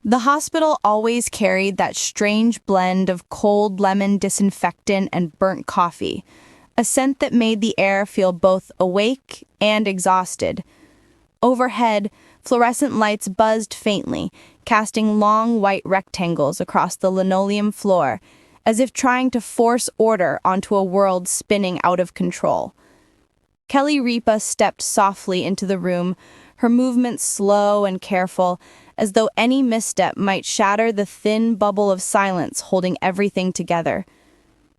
The hospital always carried that strange blend of cold lemon disinfectant and burnt coffee, a scent that made the air feel both awake and exhausted. Overhead, fluorescent lights buzzed faintly, casting long white rectangles across the linoleum floor, as if trying to force order onto a world spinning out of control. Kelly Ripa stepped softly into the room, her movements slow and careful, as though any misstep might shatter the thin bubble of silence holding everything together.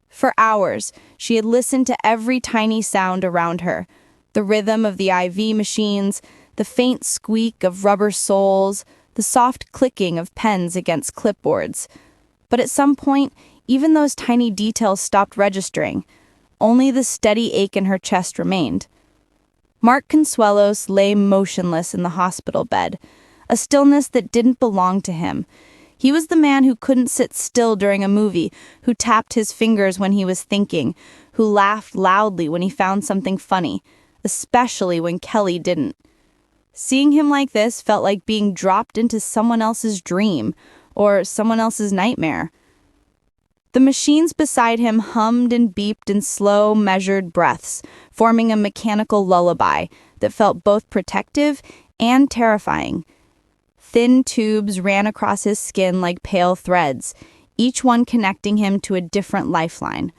For hours, she had listened to every tiny sound around her, the rhythm of the IV machines, the faint squeak of rubber soles, the soft clicking of pens against clipboards. But at some point, even those tiny details stopped registering. Only the steady ache in her chest remained. Mark Consuelos lay motionless in the hospital bed, a stillness that didn't belong to him. He was the man who couldn't sit still during a movie, who tapped his fingers when he was thinking, who laughed loudly when he found something funny, especially when Kelly didn't. Seeing him like this felt like being dropped into someone else's dream, or someone else's nightmare. The machines beside him hummed and beeped in slow, measured breaths, forming a mechanical lullaby that felt both protective and terrifying. Thin tubes ran across his skin like pale threads, each one connecting him to a different lifeline.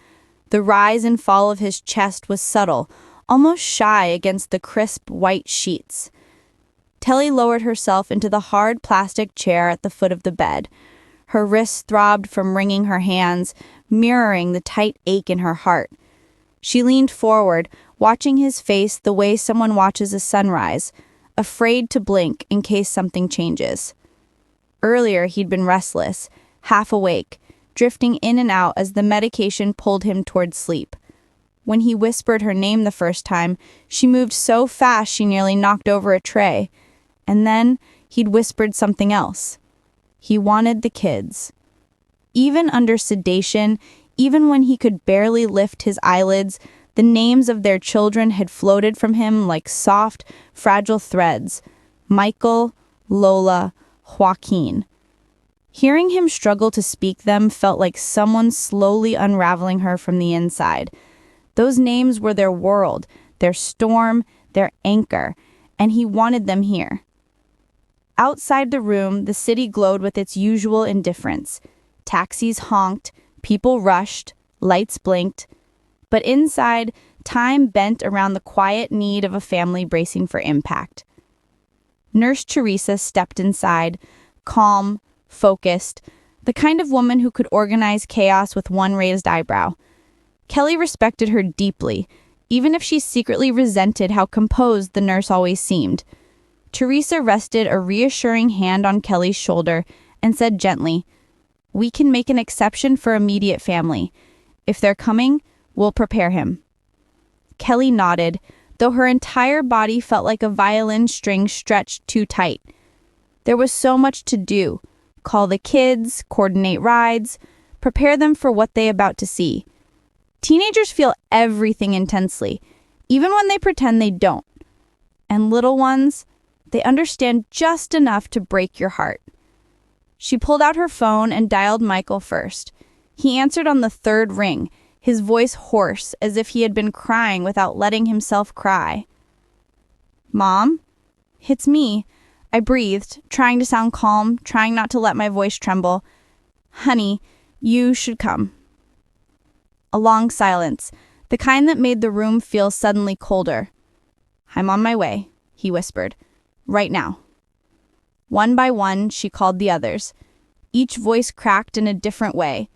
The rise and fall of his chest was subtle, almost shy against the crisp white sheets. Telly lowered herself into the hard plastic chair at the foot of the bed. Her wrists throbbed from wringing her hands, mirroring the tight ache in her heart. She leaned forward, watching his face the way someone watches a sunrise, afraid to blink in case something changes. Earlier, he'd been restless, half awake, drifting in and out as the medication pulled him toward sleep. When he whispered her name the first time, she moved so fast she nearly knocked over a tray. And then he'd whispered something else. He wanted the kids. Even under sedation, even when he could barely lift his eyelids, the names of their children had floated from him like soft, fragile threads. Michael, Lola, Joaquin. Hearing him struggle to speak them felt like someone slowly unraveling her from the inside. Those names were their world, their storm, their anchor, and he wanted them here. Outside the room, the city glowed with its usual indifference. Taxis honked, people rushed, lights blinked. But inside, time bent around the quiet need of a family bracing for impact. Nurse Teresa stepped inside, calm, focused, the kind of woman who could organize chaos with one raised eyebrow. Kelly respected her deeply, even if she secretly resented how composed the nurse always seemed. Teresa rested a reassuring hand on Kelly's shoulder and said gently, "We can make an exception for immediate family. If they're coming, we'll prepare him." Kelly nodded, though her entire body felt like a violin string stretched too tight. There was so much to do. Call the kids, coordinate rides, prepare them for what they're about to see. Teenagers feel everything intensely, even when they pretend they don't. And little ones, they understand just enough to break your heart. She pulled out her phone and dialed Michael first. He answered on the third ring, his voice hoarse, as if he had been crying without letting himself cry. "Mom? It's me." I breathed, trying to sound calm, trying not to let my voice tremble. "Honey, you should come." A long silence, the kind that made the room feel suddenly colder. "I'm on my way," he whispered. "Right now." One by one, she called the others. Each voice cracked in a different way.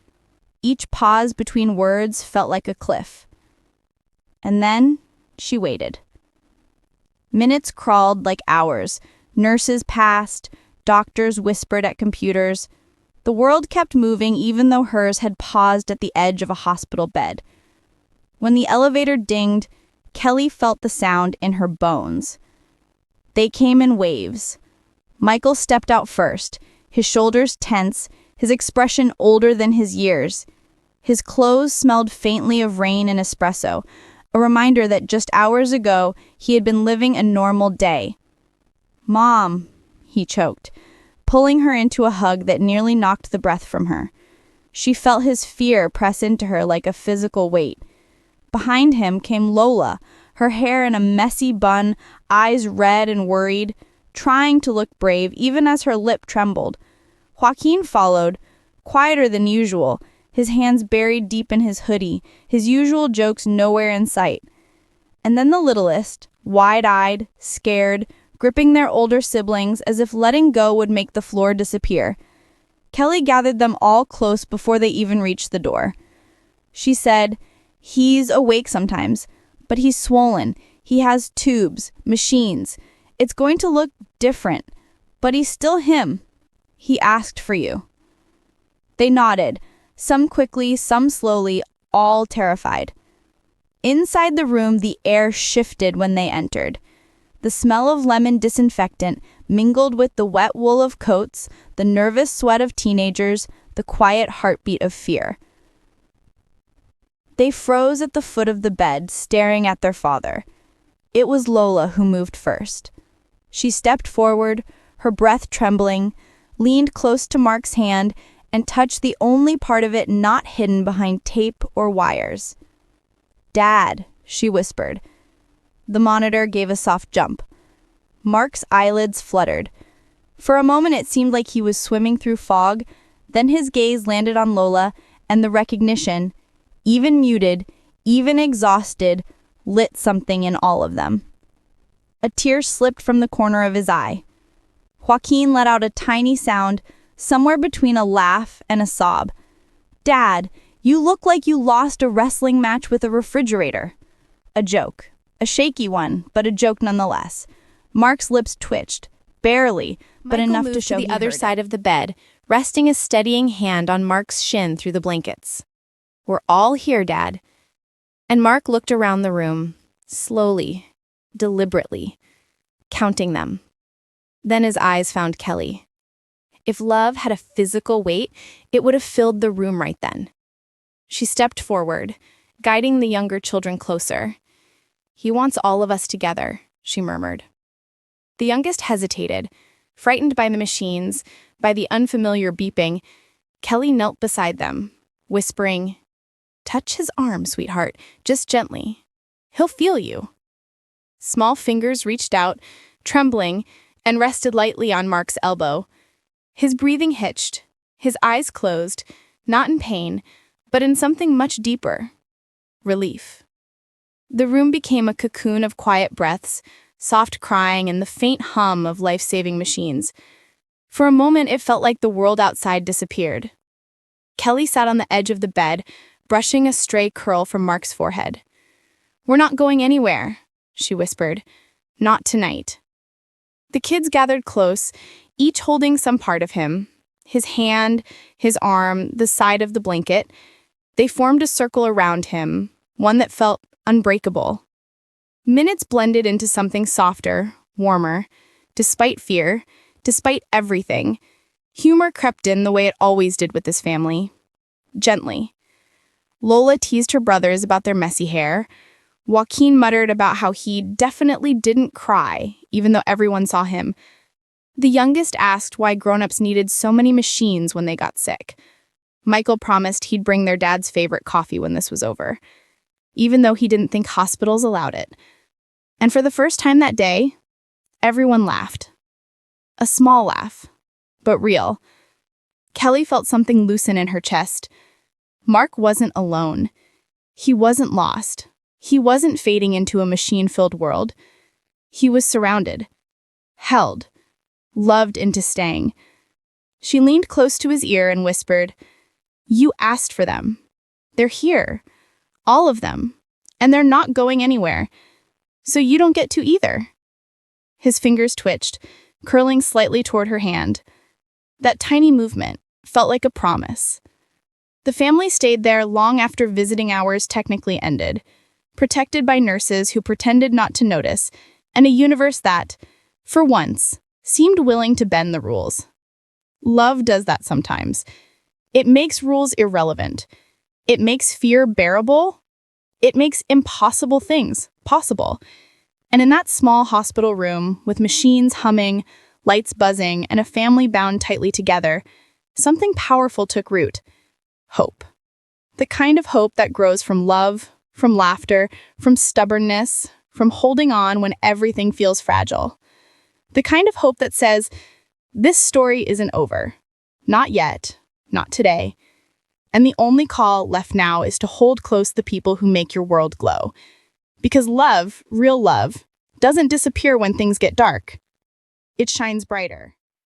Each pause between words felt like a cliff. And then she waited. Minutes crawled like hours. Nurses passed. Doctors whispered at computers. The world kept moving even though hers had paused at the edge of a hospital bed. When the elevator dinged, Kelly felt the sound in her bones. They came in waves. Michael stepped out first, his shoulders tense, his expression older than his years. His clothes smelled faintly of rain and espresso, a reminder that just hours ago he had been living a normal day. "Mom," he choked, pulling her into a hug that nearly knocked the breath from her. She felt his fear press into her like a physical weight. Behind him came Lola, her hair in a messy bun, eyes red and worried, trying to look brave even as her lip trembled. Joaquin followed, quieter than usual, his hands buried deep in his hoodie, his usual jokes nowhere in sight. And then the littlest, wide-eyed, scared, gripping their older siblings as if letting go would make the floor disappear. Kelly gathered them all close before they even reached the door. She said, "He's awake sometimes, but he's swollen. He has tubes, machines. It's going to look different, but he's still him. He asked for you." They nodded, some quickly, some slowly, all terrified. Inside the room, the air shifted when they entered. The smell of lemon disinfectant mingled with the wet wool of coats, the nervous sweat of teenagers, the quiet heartbeat of fear. They froze at the foot of the bed, staring at their father. It was Lola who moved first. She stepped forward, her breath trembling, leaned close to Mark's hand, and touched the only part of it not hidden behind tape or wires. "Dad," she whispered. The monitor gave a soft jump. Mark's eyelids fluttered. For a moment it seemed like he was swimming through fog, then his gaze landed on Lola, and the recognition, even muted, even exhausted, lit something in all of them. A tear slipped from the corner of his eye. Joaquin let out a tiny sound, somewhere between a laugh and a sob. "Dad, you look like you lost a wrestling match with a refrigerator." A joke. A shaky one, but a joke nonetheless. Mark's lips twitched, barely, but Michael enough moved to show the other side of the bed, resting a steadying hand on Mark's shin through the blankets. "We're all here, Dad." And Mark looked around the room, slowly, deliberately, counting them. Then his eyes found Kelly. If love had a physical weight, it would have filled the room right then. She stepped forward, guiding the younger children closer. "He wants all of us together," she murmured. The youngest hesitated, frightened by the machines, by the unfamiliar beeping. Kelly knelt beside them, whispering, "Touch his arm, sweetheart, just gently. He'll feel you." Small fingers reached out, trembling, and rested lightly on Mark's elbow. His breathing hitched, his eyes closed, not in pain, but in something much deeper, relief. The room became a cocoon of quiet breaths, soft crying, and the faint hum of life-saving machines. For a moment, it felt like the world outside disappeared. Kelly sat on the edge of the bed, brushing a stray curl from Mark's forehead. "We're not going anywhere," she whispered. "Not tonight." The kids gathered close, each holding some part of him. His hand, his arm, the side of the blanket. They formed a circle around him, one that felt unbreakable. Minutes blended into something softer, warmer. Despite fear, despite everything, humor crept in the way it always did with this family. Gently. Lola teased her brothers about their messy hair. Joaquin muttered about how he definitely didn't cry, even though everyone saw him. The youngest asked why grown-ups needed so many machines when they got sick. Michael promised he'd bring their dad's favorite coffee when this was over, even though he didn't think hospitals allowed it. And for the first time that day, everyone laughed. A small laugh, but real. Kelly felt something loosen in her chest. Mark wasn't alone. He wasn't lost. He wasn't fading into a machine-filled world. He was surrounded, held, loved into staying. She leaned close to his ear and whispered, "You asked for them. They're here. All of them. And they're not going anywhere. So you don't get to either." His fingers twitched, curling slightly toward her hand. That tiny movement felt like a promise. The family stayed there long after visiting hours technically ended, protected by nurses who pretended not to notice, and a universe that, for once, seemed willing to bend the rules. Love does that sometimes. It makes rules irrelevant. It makes fear bearable. It makes impossible things possible. And in that small hospital room, with machines humming, lights buzzing, and a family bound tightly together, something powerful took root: hope. The kind of hope that grows from love, from laughter, from stubbornness, from holding on when everything feels fragile. The kind of hope that says, this story isn't over. Not yet, not today. And the only call left now is to hold close the people who make your world glow. Because love, real love, doesn't disappear when things get dark. It shines brighter.